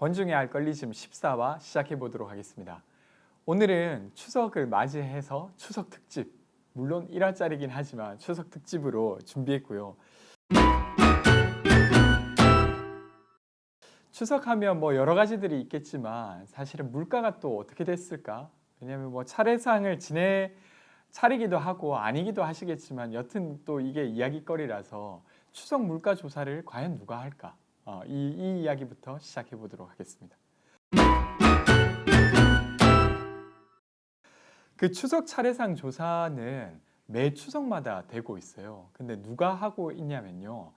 권중의 알권리즘 14화 시작해 보도록 하겠습니다. 오늘은 추석을 맞이해서 추석 특집, 물론 1화짜리긴 하지만 추석 특집으로 준비했고요. 추석하면 뭐 여러 가지들이 있겠지만 사실은 물가가 또 어떻게 됐을까? 왜냐하면 뭐 차례상을 차리기도 하고 아니기도 하시겠지만 여튼 또 이게 이야기거리라서 추석 물가 조사를 과연 누가 할까? 이 이야기부터 시작해 보도록 하겠습니다. 그 추석 차례상 조사는 매 추석마다 되고 있어요. 근데 누가 하고 있냐면요.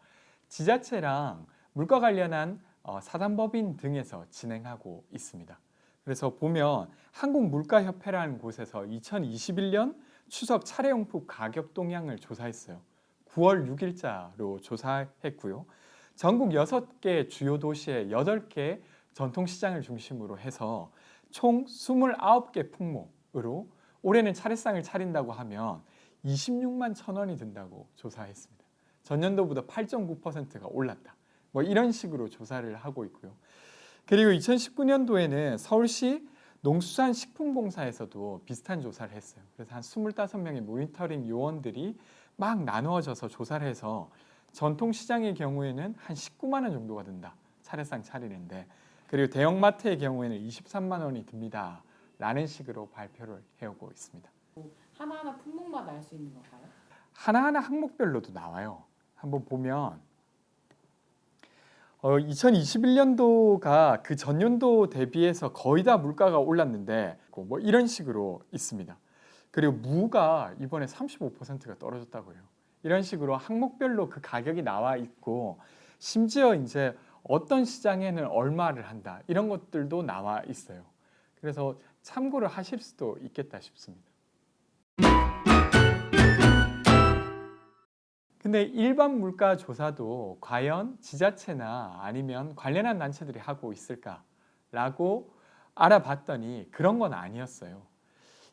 지자체랑 물가 관련한 사단법인 등에서 진행하고 있습니다. 그래서 보면 한국물가협회라는 곳에서 2021년 추석 차례용품 가격 동향을 조사했어요. 9월 6일자로 조사했고요. 전국 6개 주요 도시의 8개 전통시장을 중심으로 해서 총 29개 품목으로 올해는 차례상을 차린다고 하면 26만 천 원이 든다고 조사했습니다. 전년도보다 8.9%가 올랐다. 뭐 이런 식으로 조사를 하고 있고요. 그리고 2019년도에는 서울시 농수산식품공사에서도 비슷한 조사를 했어요. 그래서 한 25명의 모니터링 요원들이 막 나누어져서 조사를 해서 전통시장의 경우에는 한 19만 원 정도가 든다. 차례상 차리는데. 그리고 대형마트의 경우에는 23만 원이 듭니다. 라는 식으로 발표를 해오고 있습니다. 하나하나 품목마다 알 수 있는 건가요? 하나하나 항목별로도 나와요. 한번 보면 2021년도가 그 전년도 대비해서 거의 다 물가가 올랐는데 뭐 이런 식으로 있습니다. 그리고 무가 이번에 35%가 떨어졌다고 해요. 이런 식으로 항목별로 그 가격이 나와 있고 심지어 이제 어떤 시장에는 얼마를 한다 이런 것들도 나와 있어요. 그래서 참고를 하실 수도 있겠다 싶습니다. 근데 일반 물가 조사도 과연 지자체나 아니면 관련한 단체들이 하고 있을까라고 알아봤더니 그런 건 아니었어요.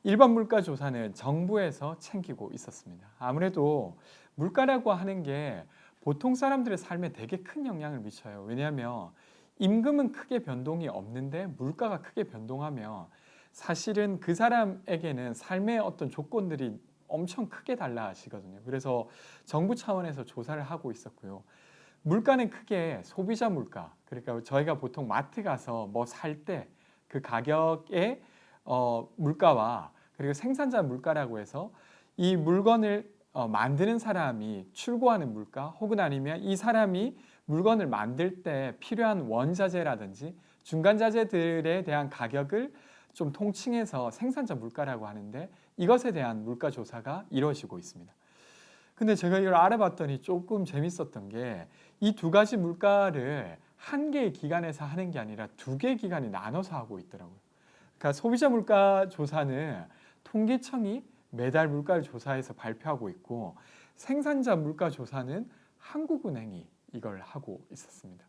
일반 물가 조사는 정부에서 챙기고 있었습니다. 아무래도 물가라고 하는 게 보통 사람들의 삶에 되게 큰 영향을 미쳐요. 왜냐하면 임금은 크게 변동이 없는데 물가가 크게 변동하면 사실은 그 사람에게는 삶의 어떤 조건들이 엄청 크게 달라지거든요. 그래서 정부 차원에서 조사를 하고 있었고요. 물가는 크게 소비자 물가, 그러니까 저희가 보통 마트 가서 뭐 살 때 그 가격의 물가와 그리고 생산자 물가라고 해서 이 물건을 만드는 사람이 출고하는 물가 혹은 아니면 이 사람이 물건을 만들 때 필요한 원자재라든지 중간자재들에 대한 가격을 좀 통칭해서 생산자 물가라고 하는데 이것에 대한 물가 조사가 이루어지고 있습니다. 근데 제가 이걸 알아봤더니 조금 재밌었던 게 이 두 가지 물가를 한 개의 기관에서 하는 게 아니라 두 개의 기관이 나눠서 하고 있더라고요. 그러니까 소비자 물가 조사는 통계청이 매달 물가를 조사해서 발표하고 있고 생산자 물가 조사는 한국은행이 이걸 하고 있었습니다.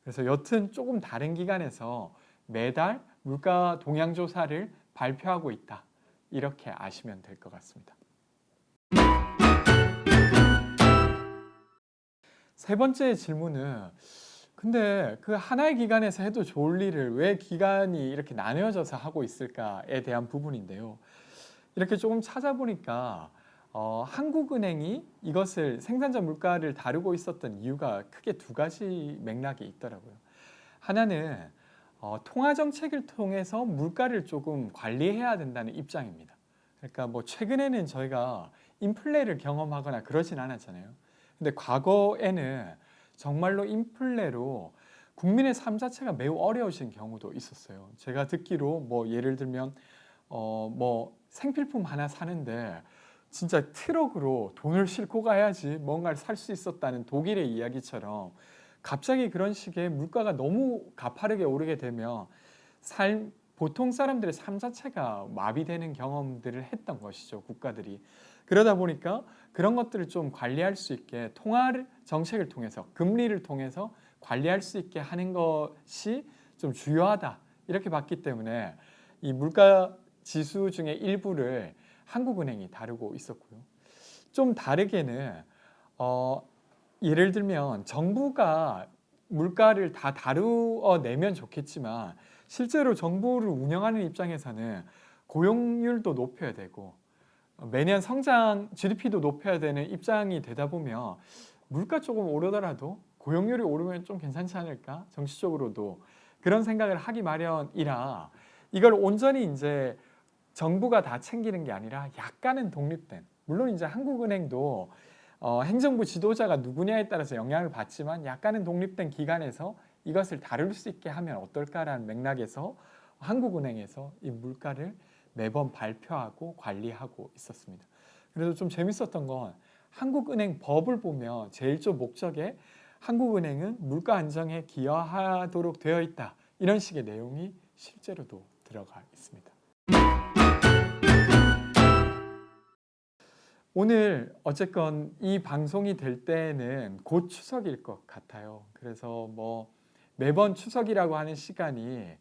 그래서 여튼 조금 다른 기관에서 매달 물가 동향 조사를 발표하고 있다. 이렇게 아시면 될 것 같습니다. 세 번째 질문은 근데 그 하나의 기관에서 해도 좋을 일을 왜 기관이 이렇게 나뉘어져서 하고 있을까에 대한 부분인데요. 이렇게 조금 찾아보니까 한국은행이 이것을 생산자 물가를 다루고 있었던 이유가 크게 두 가지 맥락이 있더라고요. 하나는 통화 정책을 통해서 물가를 조금 관리해야 된다는 입장입니다. 그러니까 뭐 최근에는 저희가 인플레를 경험하거나 그러진 않았잖아요. 근데 과거에는 정말로 인플레로 국민의 삶 자체가 매우 어려우신 경우도 있었어요. 제가 듣기로 뭐 예를 들면 뭐 생필품 하나 사는데 진짜 트럭으로 돈을 싣고 가야지 뭔가를 살 수 있었다는 독일의 이야기처럼 갑자기 그런 식의 물가가 너무 가파르게 오르게 되면 보통 사람들의 삶 자체가 마비되는 경험들을 했던 것이죠, 국가들이. 그러다 보니까 그런 것들을 좀 관리할 수 있게 통화 정책을 통해서 금리를 통해서 관리할 수 있게 하는 것이 좀 중요하다 이렇게 봤기 때문에 이 물가 지수 중에 일부를 한국은행이 다루고 있었고요. 좀 다르게는 예를 들면 정부가 물가를 다 다루어내면 좋겠지만 실제로 정부를 운영하는 입장에서는 고용률도 높여야 되고 매년 성장 GDP도 높여야 되는 입장이 되다 보면 물가 조금 오르더라도 고용률이 오르면 좀 괜찮지 않을까? 정치적으로도 그런 생각을 하기 마련이라 이걸 온전히 이제 정부가 다 챙기는 게 아니라 약간은 독립된, 물론 이제 한국은행도 행정부 지도자가 누구냐에 따라서 영향을 받지만 약간은 독립된 기관에서 이것을 다룰 수 있게 하면 어떨까라는 맥락에서 한국은행에서 이 물가를 매번 발표하고 관리하고 있었습니다. 그래서 좀 재밌었던 건 한국은행 법을 보면 제1조 목적에 한국은행은 물가 안정에 기여하도록 되어 있다. 이런 식의 내용이 실제로도 들어가 있습니다. 오늘 어쨌건 이 방송이 될 때는 곧 추석일 것 같아요. 그래서 뭐 매번 추석이라고 하는 시간이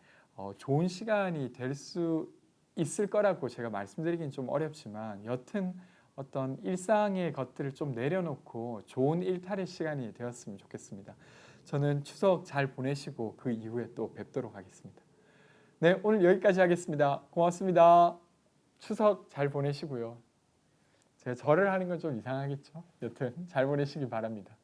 좋은 시간이 될 수 있을 거라고 제가 말씀드리긴 좀 어렵지만 여튼 어떤 일상의 것들을 좀 내려놓고 좋은 일탈의 시간이 되었으면 좋겠습니다. 저는 추석 잘 보내시고 그 이후에 또 뵙도록 하겠습니다. 네, 오늘 여기까지 하겠습니다. 고맙습니다. 추석 잘 보내시고요. 제가 절을 하는 건 좀 이상하겠죠? 여튼 잘 보내시기 바랍니다.